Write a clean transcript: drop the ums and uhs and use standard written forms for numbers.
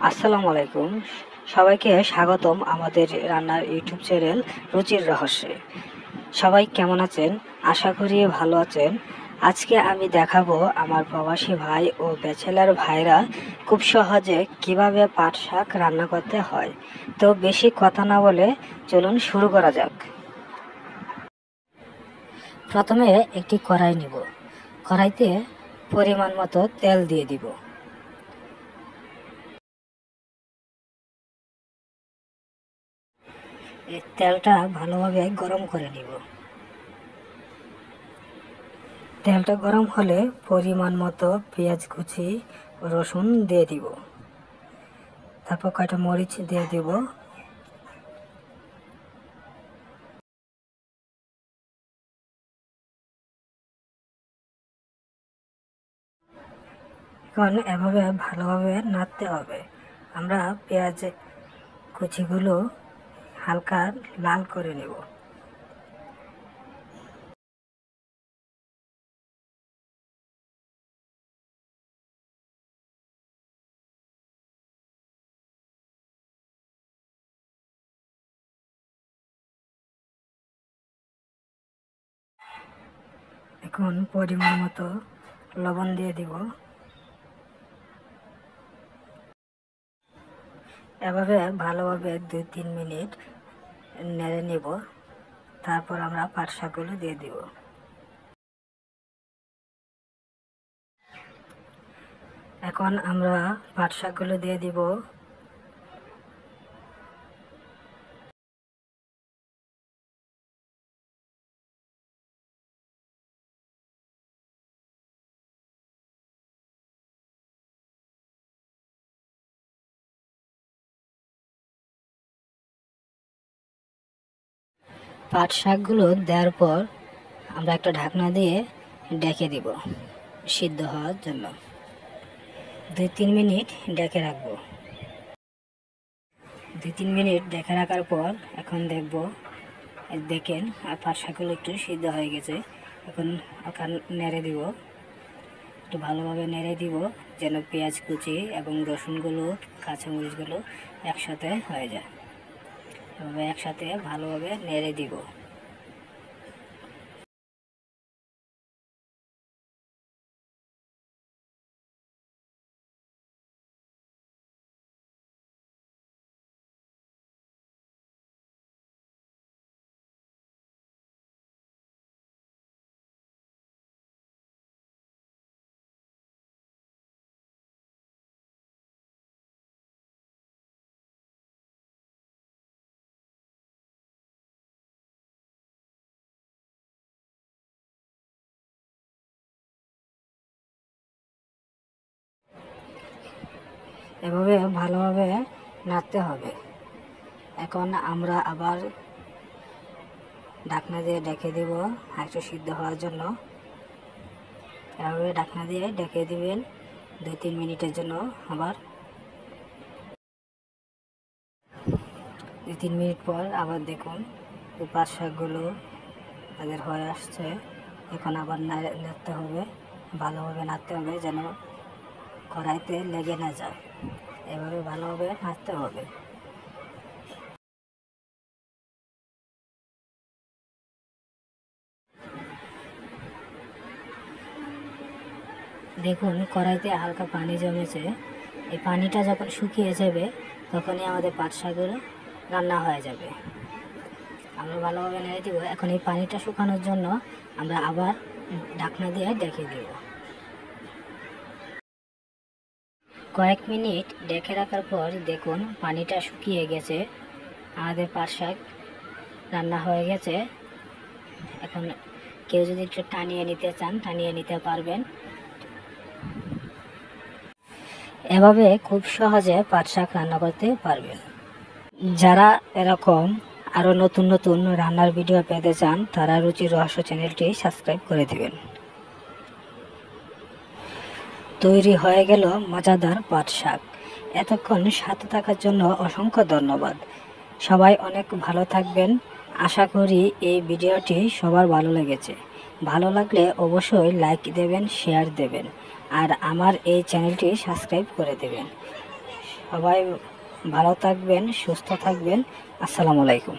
আসসালামু আলাইকুম। সবাইকে স্বাগতম আমাদের রান্নার ইউটিউব চ্যানেল রুচির রহস্যে। সবাই কেমন আছেন? আশা করি ভালো আছেন। আজকে আমি দেখাবো আমার প্রবাসী ভাই ও ব্যাচেলার ভাইরা খুব সহজে কিভাবে পাট শাক রান্না করতে হয়। তো বেশি কথা না বলে চলুন শুরু করা যাক। প্রথমে একটি কড়াই নিব। কড়াইতে পরিমাণ মতো তেল দিয়ে দিব। এই তেলটা ভালোভাবে গরম করে নিব। তেলটা গরম হলে পরিমাণ মতো পেঁয়াজ কুচি রসুন দিয়ে দিব। তারপর কয়টা মরিচ দিয়ে দিব। এখন এভাবে ভালোভাবে নাড়তে হবে। আমরা পেঁয়াজ কুচিগুলো হালকা লাল করে নেব। এখন পরিমাণ মতো লবণ দিয়ে দিব। এভাবে ভালোভাবে 2-3 মিনিট নেড়ে নেব। তারপর আমরা পাট শাকগুলো দিয়ে দিব। এখন আমরা পাট শাকগুলো দিয়ে দিব। পাট শাকগুলো দেওয়ার পর আমরা একটা ঢাকনা দিয়ে ঢেকে দিব সিদ্ধ হওয়ার জন্য। 2-3 মিনিট ঢেকে রাখবো। 2-3 মিনিট ঢেকে রাখার পর এখন দেখেন পাট শাকগুলো একটু সিদ্ধ হয়ে গেছে। এখন নেড়ে দিব, একটু ভালোভাবে নেড়ে দিব যেন পেঁয়াজ কুচি এবং রসুনগুলো কাঁচামরিচগুলো একসাথে হয়ে যায়। এভাবে একসাথে ভালোভাবে নেড়ে দিব। এভাবে ভালোভাবে নাড়তে হবে। এখন আমরা আবার ঢাকনা দিয়ে ঢেকে দেব একটু সিদ্ধ হওয়ার জন্য। এভাবে ঢাকনা দিয়ে ঢেকে দিবেন 2-3 মিনিটের জন্য। আবার 2-3 মিনিট পর আবার দেখুন পাট শাকগুলো তাদের হয়ে আসছে। এখন আবার নাড়তে হবে, ভালোভাবে নাড়তে হবে যেন কড়াইতে লেগে না যায়। এভাবে ভালোভাবে নাড়তে হবে। দেখুন কড়াইতে হালকা পানি জমেছে। এই পানিটা যখন শুকিয়ে যাবে তখনই আমাদের পাট শাকগুলো রান্না হয়ে যাবে। আমরা ভালোভাবে নেড়ে দিব। এখন এই পানিটা শুকানোর জন্য আমরা আবার ঢাকনা দিয়ে ঢেকে দিব। কয়েক মিনিট ঢেকে রাখার পর দেখুন পানিটা শুকিয়ে গেছে। আমাদের পাট শাক রান্না হয়ে গেছে। এখন কেউ যদি একটু টানিয়ে নিতে চান টানিয়ে নিতে পারবেন। এভাবে খুব সহজে পাট শাক রান্না করতে পারবেন। যারা এরকম আরও নতুন নতুন রান্নার ভিডিও পেতে চান তারা রুচির রহস্য চ্যানেলটি সাবস্ক্রাইব করে দেবেন। তৈরি হয়ে গেল মজাদার পাট শাক। এতক্ষণ সাথে থাকার জন্য অসংখ্য ধন্যবাদ। সবাই অনেক ভালো থাকবেন। আশা করি এই ভিডিওটি সবার ভালো লেগেছে। ভালো লাগলে অবশ্যই লাইক দেবেন, শেয়ার দেবেন আর আমার এই চ্যানেলটি সাবস্ক্রাইব করে দেবেন। সবাই ভালো থাকবেন, সুস্থ থাকবেন। আসসালামু আলাইকুম।